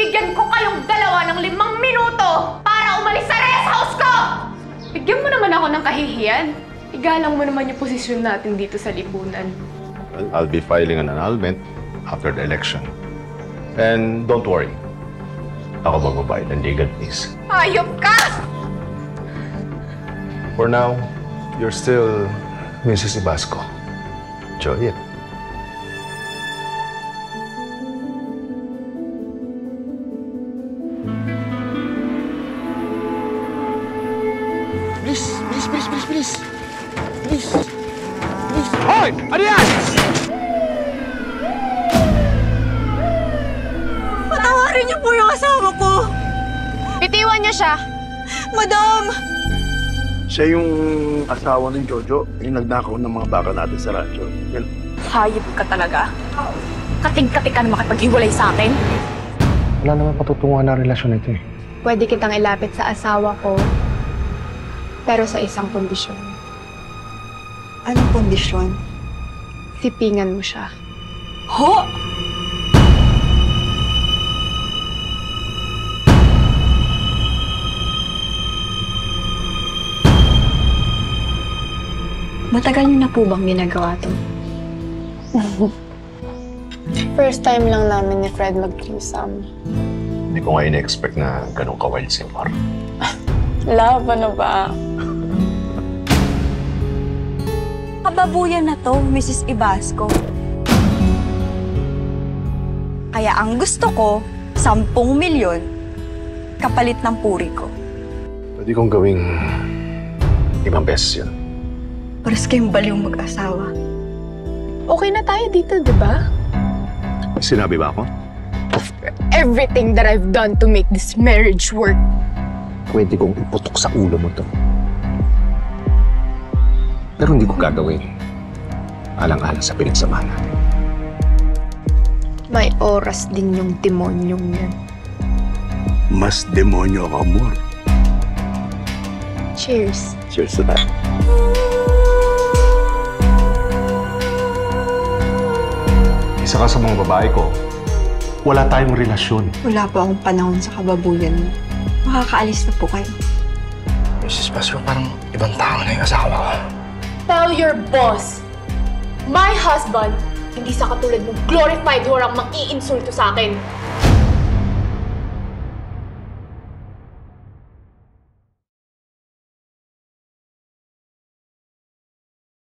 bibigyan ko kayong dalawa ng 5 minuto para umalis sa rest house ko! Bigyan mo naman ako ng kahihiyan. Igalang mo naman yung posisyon natin dito sa lipunan. Well, I'll be filing an annulment after the election. And don't worry. Ako magbabayad ng legal fees. Hayop ka! For now, you're still Mrs. Ibasco. Enjoy it. Please! Hoy! Ano yan? Patawarin niyo po yung asawa ko! Bitiwan niyo siya! Madam! Siya yung asawa ng Jojo, yung nagnakaw ng mga baka natin sa radyo. Hayop ka talaga. Kating-kating ka na makipaghiwalay sa akin. Wala naman patutunguhan na relasyon ito eh. Pwede kitang ilapit sa asawa ko, pero sa isang kondisyon. Anong kondisyon? Sipingan mo siya. Ho! Matagal niyo na po bang ginagawa to? First time lang namin ni Fred mag-threesome. Hindi ko nga in-expect na ganun ka-wild si Mar. Love, ano ba? Kababuyan na to, Mrs. Ibasco. Kaya ang gusto ko, 10 milyon kapalit ng puri ko. Pwede kong gawing 5 beses yun. Paras kayong baliw mag-asawa. Okay na tayo dito, di ba? Sinabi ba ako? Everything that I've done to make this marriage work. Pwede kong iputok sa ulo mo to. Pero hindi ko gagawin. Alang-alang sa pinagsamahan natin. May oras din yung demonyong yan. Mas demonyo ka, amor. Cheers. Cheers to that. Isa ka sa mga babae ko, wala tayong relasyon. Wala po akong panahon sa kababuyan mo. Makakaalis na po kayo. Mrs. Basco, parang ibang tao na yung asawa ko. Tell your boss, my husband, hindi sa katulad ng glorified whore ang mang-iinsulto sa akin.